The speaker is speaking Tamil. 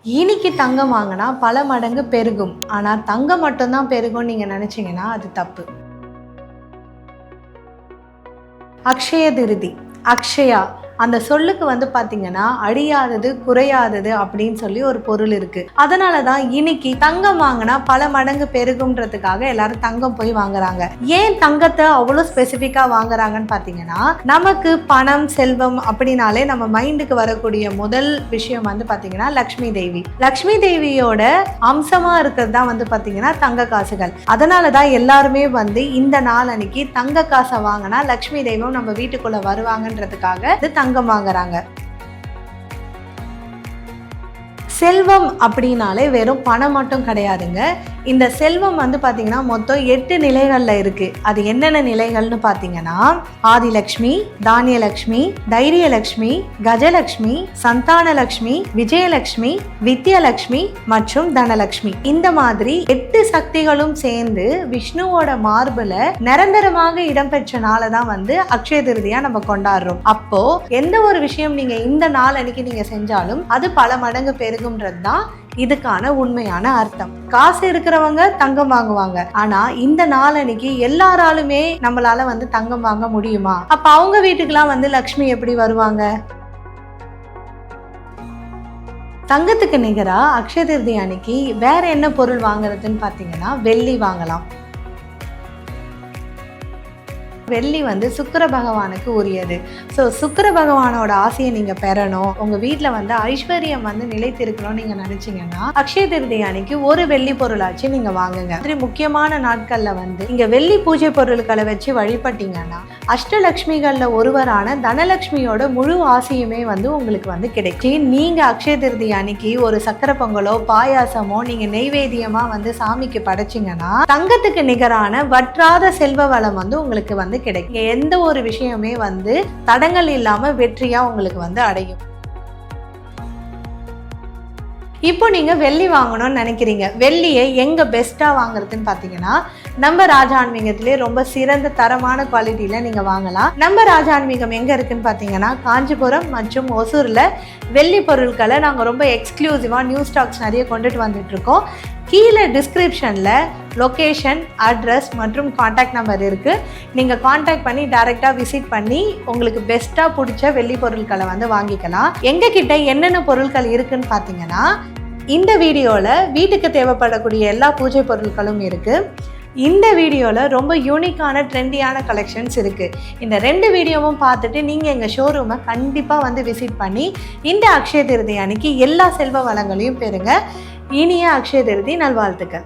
இன்னைக்கு தங்கம் வாங்கினா பல மடங்கு பெருகும். ஆனால் தங்கம் மட்டும்தான் பெருகும்னு நீங்கள் நினச்சிங்கன்னா அது தப்பு. அக்ஷய திருதி, அக்ஷயா அந்த சொல்லுக்கு பார்த்தீங்கன்னா அழியாதது, குறையாதது அப்படின்னு சொல்லி ஒரு பொருள் இருக்கு. அதனால தான் இன்னைக்கு தங்கம் வாங்கினா பல மடங்கு பெருகும்ன்றதுக்காக எல்லாரும் தங்கம் போய் வாங்குறாங்க. ஏன் தங்கத்தை அவ்வளோ ஸ்பெசிஃபிக்கா வாங்குறாங்கன்னு பார்த்தீங்கன்னா, நமக்கு பணம் செல்வம் அப்படின்னாலே நம்ம மைண்டுக்கு வரக்கூடிய முதல் விஷயம் பார்த்தீங்கன்னா லக்ஷ்மி தேவி. லக்ஷ்மி தேவியோட அம்சமா இருக்கிறது தான் பார்த்தீங்கன்னா தங்க காசுகள். அதனால தான் எல்லாருமே இந்த நாள் அன்னைக்கு தங்க காசை வாங்கினா லக்ஷ்மி தெய்வம் நம்ம வீட்டுக்குள்ள வருவாங்கன்றதுக்காக தங்கம் வாங்குறாங்க. செல்வம் அப்படின்னாலே வெறும் பணம் மட்டும் கிடையாதுங்க. இந்த செல்வம் பார்த்தீங்கன்னா மொத்தம் 8 நிலைகள்ல இருக்கு. அது என்னென்ன நிலைகள்னு பார்த்தீங்கன்னா, ஆதிலக்ஷ்மி, தானியலக்ஷ்மி, தைரியலக்ஷ்மி, கஜலக்ஷ்மி, சந்தானலக்ஷ்மி, விஜயலக்ஷ்மி, வித்யலக்ஷ்மி மற்றும் தனலக்ஷ்மி. இந்த மாதிரி 8 சக்திகளும் சேர்ந்து விஷ்ணுவோட மார்புல நிரந்தரமாக இடம்பெற்ற நாளை தான் அக்ஷய திருதியா நம்ம கொண்டாடுறோம். அப்போ எந்த ஒரு விஷயம் நீங்க இந்த நாள் அன்னைக்கு நீங்க செஞ்சாலும் அது பல மடங்கு பெருகும்ன்றது தான் இதுக்கான உண்மையான அர்த்தம். காசு இருக்கிறவங்க தங்கம் வாங்குவாங்க. ஆனா இந்த நாள் அன்னைக்கு எல்லாராலுமே நம்மளால தங்கம் வாங்க முடியுமா? அப்ப அவங்க வீட்டுக்கெல்லாம் லக்ஷ்மி எப்படி வருவாங்க? தங்கத்துக்கு நிகரா அக்ஷய திருதி அன்னைக்கு வேற என்ன பொருள் வாங்குறதுன்னு பாத்தீங்கன்னா வெள்ளி வாங்கலாம். வெள்ளி சுக்கிர பகவானுக்கு உரியது. ஸோ சுக்கிர பகவானோட ஆசையை நீங்க பெறணும், உங்க வீட்டில் ஐஸ்வர்யம் நிலைத்திருக்கணும்னு நீங்க நினைச்சீங்கன்னா அக்ஷய திருதி அன்னைக்கு ஒரு வெள்ளி பொருளாச்சு நீங்க வாங்குங்க. மாதிரி முக்கியமான நாட்கள்ல இங்க வெள்ளி பூஜை பொருட்களை வச்சு வழிபட்டீங்கன்னா அஷ்டலட்சுமிகள்ல ஒருவரான தனலட்சுமியோட முழு ஆசையுமே உங்களுக்கு கிடைக்கும். நீங்க அக்ஷய திருதி அன்னைக்கு ஒரு சக்கரை பொங்கலோ பாயாசமோ நீங்க நெய்வேத்தியமா சாமிக்கு படைச்சிங்கன்னா தங்கத்துக்கு நிகரான வற்றாத செல்வ வளம் உங்களுக்கு கிடைக்கும். எந்த ஒரு விஷயமே தடங்கள் இல்லாம வெற்றியா உங்களுக்கு அடையும். இப்போ நீங்க வெள்ளி வாங்கணும்னு நினைக்கிறீங்க. வெள்ளியை எங்க பெஸ்டா வாங்குறதுன்னு பாத்தீங்கன்னா, நம்ம ராஜான்மீகத்திலே ரொம்ப சிறந்த தரமான குவாலிட்டியில நீங்க வாங்கலாம். நம்ம ராஜான்மீகம் எங்க இருக்குன்னு பாத்தீங்கன்னா, காஞ்சிபுரம் மற்றும் ஒசூர்ல வெள்ளி பொருட்களை நாங்க ரொம்ப எக்ஸ்க்ளூசிவா நியூ ஸ்டாக்ஸ் நிறைய கொண்டுட்டு வந்துட்டு இருக்கோம். கீழே டிஸ்கிரிப்ஷன்ல லொகேஷன், அட்ரஸ் மற்றும் கான்டாக்ட் நம்பர் இருக்கு. நீங்க கான்டாக்ட் பண்ணி டைரக்டா விசிட் பண்ணி உங்களுக்கு பெஸ்டா பிடிச்ச வெள்ளி பொருட்களை வாங்கிக்கலாம். எங்க கிட்ட என்னென்ன பொருட்கள் இருக்குன்னு பாத்தீங்கன்னா, இந்த வீடியோல வீட்டுக்கு தேவைப்படக்கூடிய எல்லா பூஜை பொருட்களும் இருக்கு. இந்த வீடியோவில் ரொம்ப யூனிக்கான ட்ரெண்டியான கலெக்ஷன்ஸ் இருக்குது. இந்த 2 வீடியோவும் பார்த்துட்டு நீங்கள் எங்கள் ஷோரூமை கண்டிப்பாக விசிட் பண்ணி இந்த அக்ஷய திருதி அன்னைக்கு எல்லா செல்வ வளங்களையும் பெறுங்க. இனிய அக்ஷய திருதி நல்வாழ்த்துக்கள்.